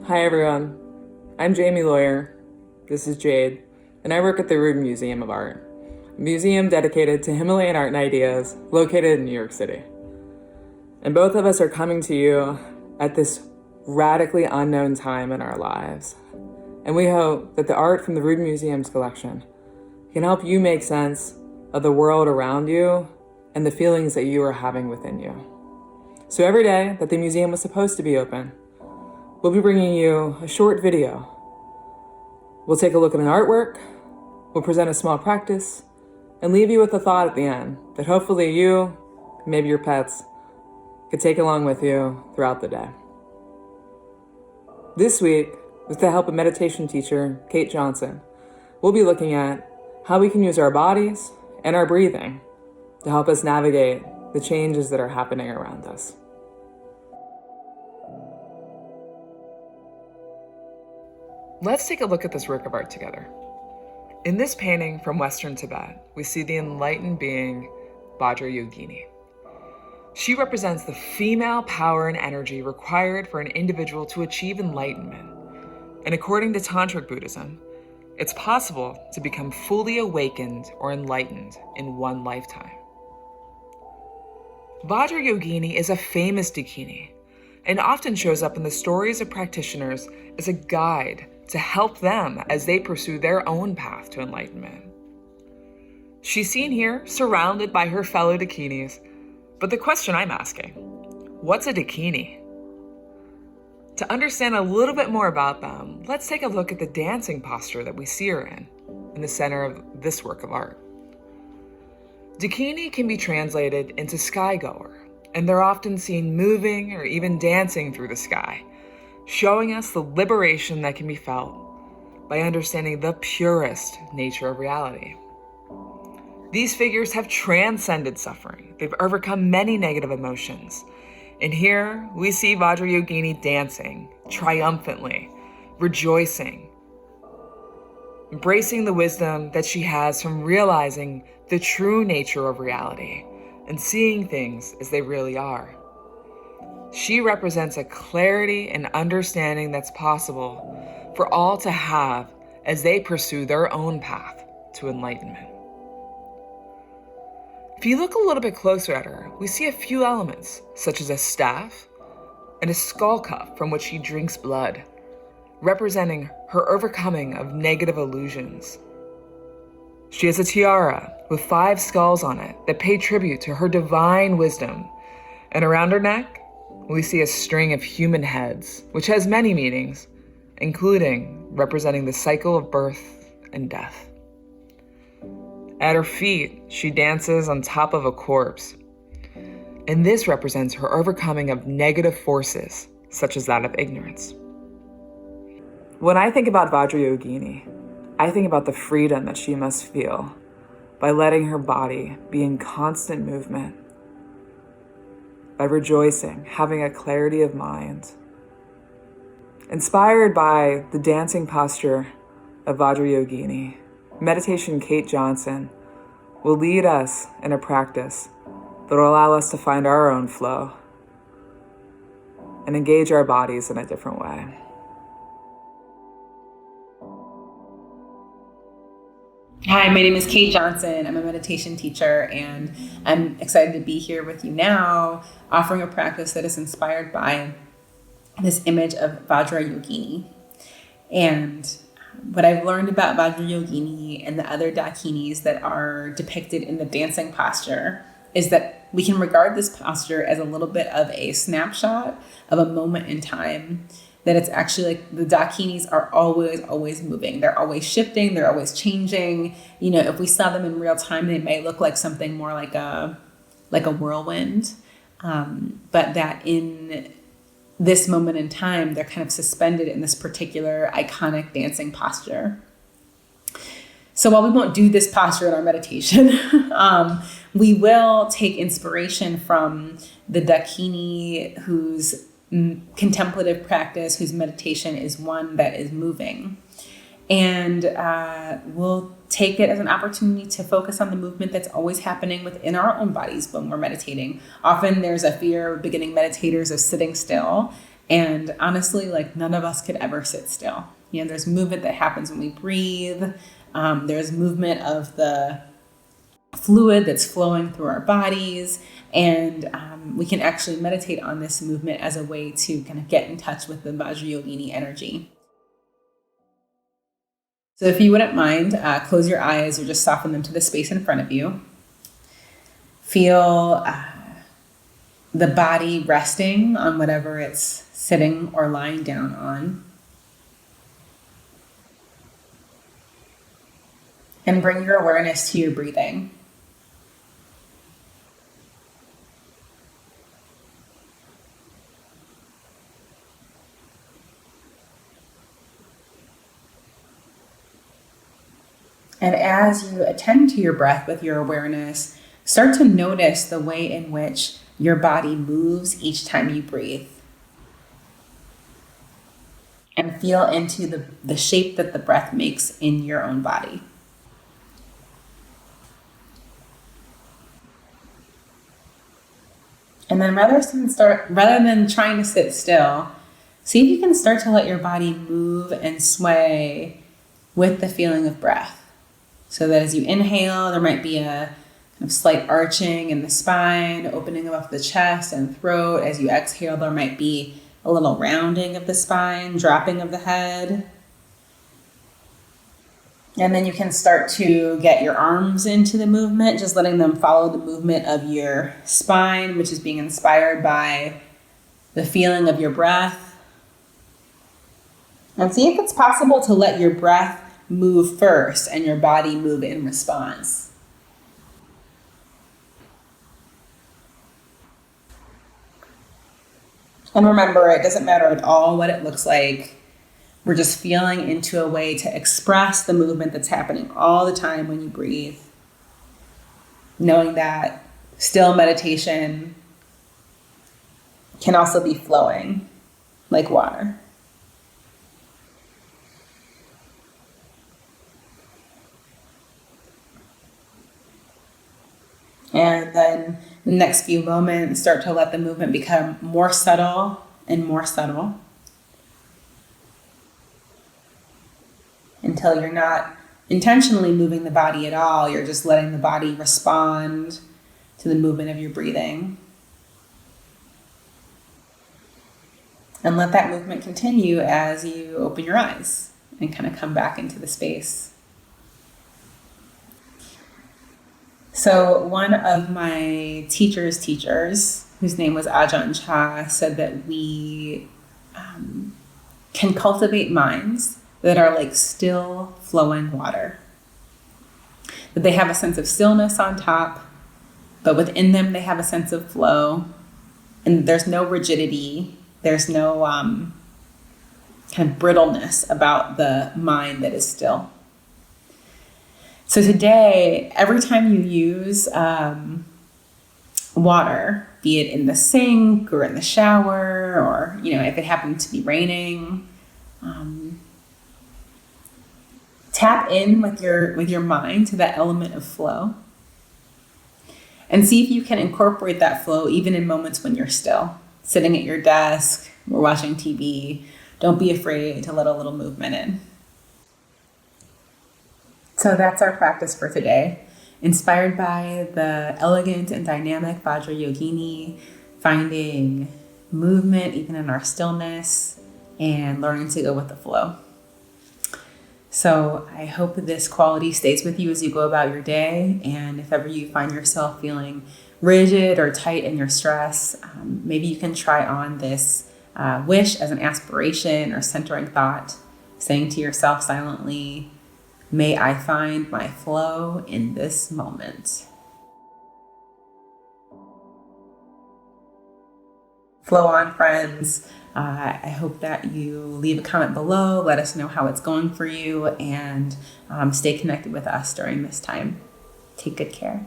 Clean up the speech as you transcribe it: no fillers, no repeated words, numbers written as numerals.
Hi everyone, I'm Jamie Lawyer, this is Jade, and I work at the Rubin Museum of Art, a museum dedicated to Himalayan art and ideas located in New York City. And both of us are coming to you at this radically unknown time in our lives. And we hope that the art from the Rubin Museum's collection can help you make sense of the world around you and the feelings that you are having within you. So every day that the museum was supposed to be open, we'll be bringing you a short video. We'll take a look at an artwork, we'll present a small practice, and leave you with a thought at the end that hopefully you, maybe your pets, could take along with you throughout the day. This week, with the help of meditation teacher Kate Johnson, we'll be looking at how we can use our bodies and our breathing to help us navigate the changes that are happening around us. Let's take a look at this work of art together. In this painting from Western Tibet, we see the enlightened being Vajrayogini. She represents the female power and energy required for an individual to achieve enlightenment. And according to Tantric Buddhism, it's possible to become fully awakened or enlightened in one lifetime. Vajrayogini is a famous dakini and often shows up in the stories of practitioners as a guide to help them as they pursue their own path to enlightenment. She's seen here surrounded by her fellow dakinis, but the question I'm asking, what's a dakini? To understand a little bit more about them, let's take a look at the dancing posture that we see her in the center of this work of art. Dakini can be translated into sky-goer, and they're often seen moving or even dancing through the sky, showing us the liberation that can be felt by understanding the purest nature of reality. These figures have transcended suffering. They've overcome many negative emotions. And here we see Vajrayogini dancing triumphantly, rejoicing, embracing the wisdom that she has from realizing the true nature of reality and seeing things as they really are. She represents a clarity and understanding that's possible for all to have as they pursue their own path to enlightenment. If you look a little bit closer at her, we see a few elements, such as a staff and a skull cup from which she drinks blood, representing her overcoming of negative illusions. She has a tiara with 5 skulls on it that pay tribute to her divine wisdom, and around her neck, we see a string of human heads, which has many meanings, including representing the cycle of birth and death. At her feet, she dances on top of a corpse, and this represents her overcoming of negative forces, such as that of ignorance. When I think about Vajrayogini, I think about the freedom that she must feel by letting her body be in constant movement, by rejoicing, having a clarity of mind. Inspired by the dancing posture of Vajrayogini, meditation Kate Johnson will lead us in a practice that will allow us to find our own flow and engage our bodies in a different way. Hi, my name is Kate Johnson. I'm a meditation teacher, and I'm excited to be here with you now, offering a practice that is inspired by this image of Vajrayogini. And what I've learned about Vajrayogini and the other dakinis that are depicted in the dancing posture is that we can regard this posture as a little bit of a snapshot of a moment in time. That it's actually like the dakinis are always moving. They're always shifting. They're always changing. You know, if we saw them in real time, they may look like something more like a whirlwind. But that in this moment in time, they're kind of suspended in this particular iconic dancing posture. So while we won't do this posture in our meditation, we will take inspiration from the dakini whose contemplative practice, whose meditation is one that is moving. And we'll take it as an opportunity to focus on the movement that's always happening within our own bodies when we're meditating. Often there's a fear of beginning meditators of sitting still. And honestly, like none of us could ever sit still. There's movement that happens when we breathe. There's movement of the fluid that's flowing through our bodies. And we can actually meditate on this movement as a way to kind of get in touch with the Vajrayogini energy. So if you wouldn't mind, close your eyes or just soften them to the space in front of you. Feel the body resting on whatever it's sitting or lying down on. And bring your awareness to your breathing. And as you attend to your breath with your awareness, start to notice the way in which your body moves each time you breathe. And feel into the shape that the breath makes in your own body. And then rather than trying to sit still, see if you can start to let your body move and sway with the feeling of breath. So that as you inhale, there might be a kind of slight arching in the spine, opening up the chest and throat. As you exhale, there might be a little rounding of the spine, dropping of the head. And then you can start to get your arms into the movement, just letting them follow the movement of your spine, which is being inspired by the feeling of your breath. And see if it's possible to let your breath move first and your body move in response. And remember, it doesn't matter at all what it looks like. We're just feeling into a way to express the movement that's happening all the time when you breathe. Knowing that still meditation can also be flowing like water. And then the next few moments, start to let the movement become more subtle and more subtle until you're not intentionally moving the body at all. You're just letting the body respond to the movement of your breathing. And let that movement continue as you open your eyes and kind of come back into the space. So one of my teacher's teachers, whose name was Ajahn Chah, said that we can cultivate minds that are like still flowing water. That they have a sense of stillness on top, but within them they have a sense of flow. And there's no rigidity. There's no kind of brittleness about the mind that is still. So today, every time you use water, be it in the sink or in the shower, or if it happened to be raining, tap in with your mind to that element of flow, and see if you can incorporate that flow even in moments when you're still sitting at your desk or watching TV. Don't be afraid to let a little movement in. So that's our practice for today, inspired by the elegant and dynamic Vajrayogini, finding movement even in our stillness and learning to go with the flow. So I hope this quality stays with you as you go about your day. And if ever you find yourself feeling rigid or tight in your stress, maybe you can try on this wish as an aspiration or centering thought, saying to yourself silently, "May I find my flow in this moment." Flow on, friends. I hope that you leave a comment below. Let us know how it's going for you, and stay connected with us during this time. Take good care.